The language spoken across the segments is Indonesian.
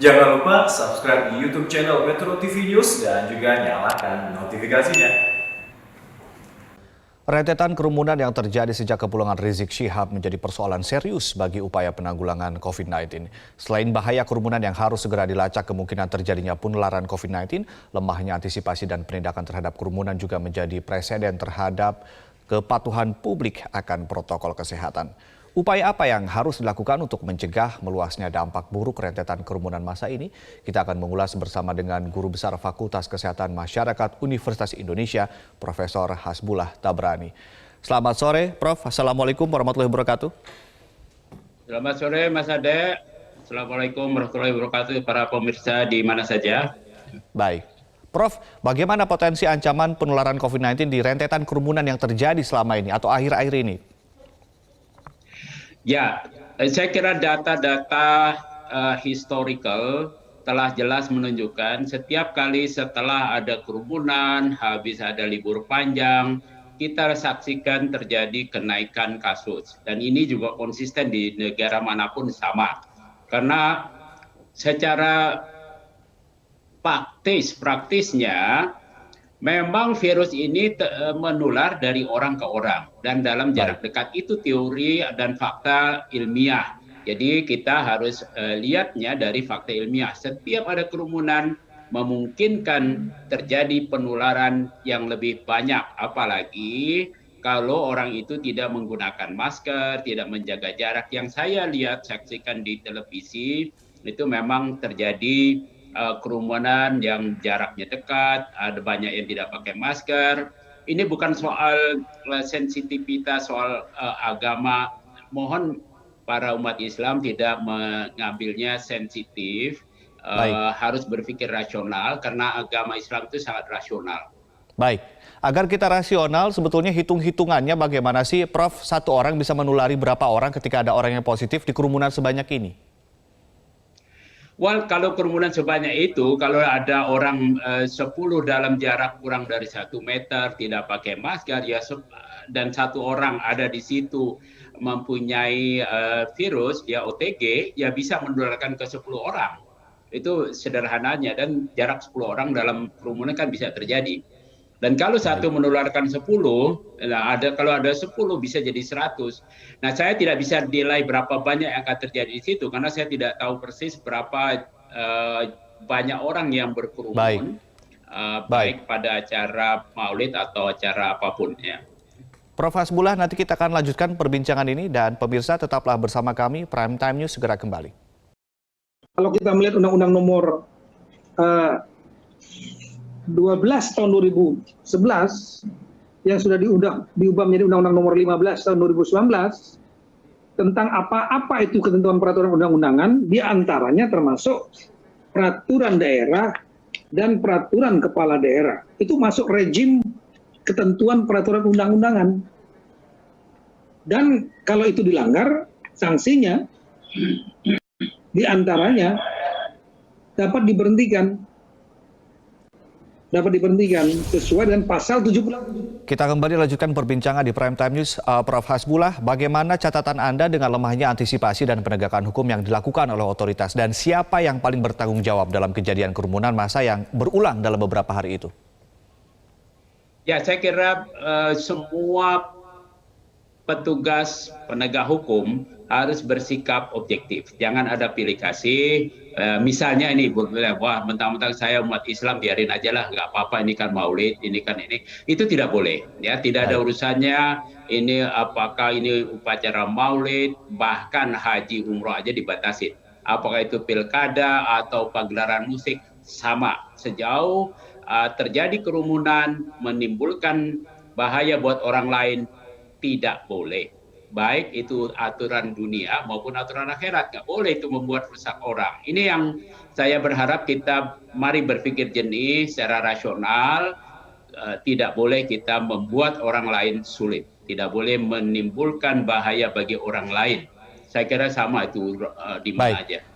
Jangan lupa subscribe di YouTube channel Metro TV News dan juga nyalakan notifikasinya. Rentetan kerumunan yang terjadi sejak kepulangan Rizik Syihab menjadi persoalan serius bagi upaya penanggulangan COVID-19. Selain bahaya kerumunan yang harus segera dilacak, kemungkinan terjadinya penularan COVID-19, lemahnya antisipasi dan penindakan terhadap kerumunan juga menjadi presiden terhadap kepatuhan publik akan protokol kesehatan. Upaya apa yang harus dilakukan untuk mencegah meluasnya dampak buruk rentetan kerumunan masa ini? Kita akan mengulas bersama dengan Guru Besar Fakultas Kesehatan Masyarakat Universitas Indonesia, Profesor Hasbullah Tabrani. Selamat sore, Prof. Assalamualaikum warahmatullahi wabarakatuh. Selamat sore, Mas Ade. Assalamualaikum warahmatullahi wabarakatuh para pemirsa di mana saja. Baik. Prof, bagaimana potensi ancaman penularan COVID-19 di rentetan kerumunan yang terjadi selama ini atau akhir-akhir ini? Ya, saya kira data-data historical telah jelas menunjukkan setiap kali setelah ada kerumunan, habis ada libur panjang, kita saksikan terjadi kenaikan kasus. Dan ini juga konsisten di negara manapun sama. Karena secara praktisnya memang virus ini menular dari orang ke orang dan dalam jarak dekat. Itu teori dan fakta ilmiah. Jadi kita harus lihatnya dari fakta ilmiah. Setiap ada kerumunan memungkinkan terjadi penularan yang lebih banyak. Apalagi kalau orang itu tidak menggunakan masker, tidak menjaga jarak. Yang saya lihat, saksikan di televisi, itu memang terjadi kerumunan yang jaraknya dekat, ada banyak yang tidak pakai masker. Ini bukan soal sensitivitas, soal agama. Mohon para umat Islam tidak mengambilnya sensitif, harus berpikir rasional karena agama Islam itu sangat rasional. Baik, agar kita rasional sebetulnya hitung-hitungannya bagaimana sih Prof? Satu orang bisa menulari berapa orang ketika ada orang yang positif di kerumunan sebanyak ini? Well, kalau kerumunan sebanyak itu, kalau ada orang 10 dalam jarak kurang dari 1 meter, tidak pakai masker, ya, dan satu orang ada di situ mempunyai virus, ya OTG, ya bisa menularkan ke 10 orang. Itu sederhananya, dan jarak 10 orang dalam kerumunan kan bisa terjadi. Dan kalau satu menularkan 10, kalau ada 10 bisa jadi 100. Nah, saya tidak bisa nilai berapa banyak yang akan terjadi di situ karena saya tidak tahu persis berapa banyak orang yang berkerumun, baik pada acara maulid atau acara apapun ya. Prof. Hasbullah, nanti kita akan lanjutkan perbincangan ini dan pemirsa tetaplah bersama kami. Prime Time News segera kembali. Kalau kita melihat Undang-Undang Nomor 12 tahun 2011 yang sudah diubah menjadi Undang-Undang Nomor 15 tahun 2019 tentang apa-apa itu ketentuan peraturan undang-undangan, di antaranya termasuk peraturan daerah dan peraturan kepala daerah. Itu masuk rejim ketentuan peraturan undang-undangan. Dan kalau itu dilanggar, sanksinya di antaranya dapat diberhentikan sesuai dengan pasal 78. Kita kembali lanjutkan perbincangan di Prime Time News. Prof. Hasbullah, bagaimana catatan Anda dengan lemahnya antisipasi dan penegakan hukum yang dilakukan oleh otoritas? Dan siapa yang paling bertanggung jawab dalam kejadian kerumunan massa yang berulang dalam beberapa hari itu? Ya, saya kira semua petugas penegak hukum harus bersikap objektif. Jangan ada pilih kasih. Misalnya ini, wah mentang-mentang saya umat Islam biarin aja lah, nggak apa-apa, ini kan maulid, ini kan ini. Itu tidak boleh. Ya, tidak ada urusannya. Ini apakah ini upacara maulid, bahkan haji umroh aja dibatasi. Apakah itu pilkada atau pagelaran musik, sama. Sejauh terjadi kerumunan, menimbulkan bahaya buat orang lain, tidak boleh. Baik itu aturan dunia maupun aturan akhirat, nggak boleh itu membuat rusak orang. Ini yang saya berharap kita mari berpikir jernih secara rasional. Tidak boleh kita membuat orang lain sulit, tidak boleh menimbulkan bahaya bagi orang lain. Saya kira sama itu di mana aja.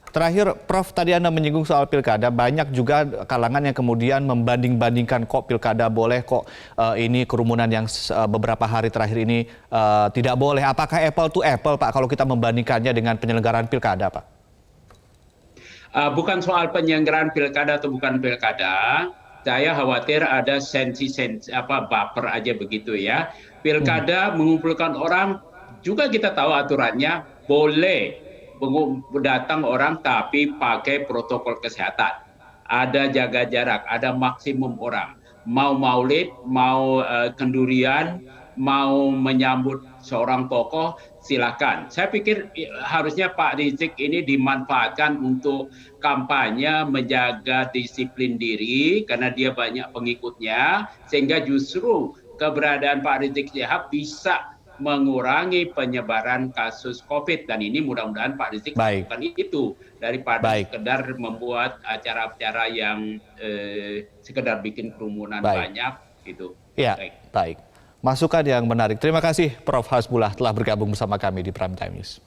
Terakhir, Prof, tadi Anda menyinggung soal pilkada, banyak juga kalangan yang kemudian membanding-bandingkan kok pilkada boleh, kok ini kerumunan yang beberapa hari terakhir ini tidak boleh. Apakah apple to apple, Pak, kalau kita membandingkannya dengan penyelenggaraan pilkada, Pak? Bukan soal penyelenggaraan pilkada atau bukan pilkada, saya khawatir ada baper aja begitu ya. Pilkada mengumpulkan orang, juga kita tahu aturannya boleh datang orang tapi pakai protokol kesehatan. Ada jaga jarak, ada maksimum orang. Mau maulid, mau kendurian, mau menyambut seorang tokoh, silakan. Saya pikir harusnya Pak Rizik ini dimanfaatkan untuk kampanye, menjaga disiplin diri karena dia banyak pengikutnya, sehingga justru keberadaan Pak Rizik Syihab bisa mengurangi penyebaran kasus COVID, dan ini mudah-mudahan Pak Rizik melakukan itu daripada sekedar membuat acara-acara yang sekedar bikin kerumunan banyak gitu. Ya, baik. Masukan yang menarik. Terima kasih Prof. Hasbullah telah bergabung bersama kami di Prime Time News.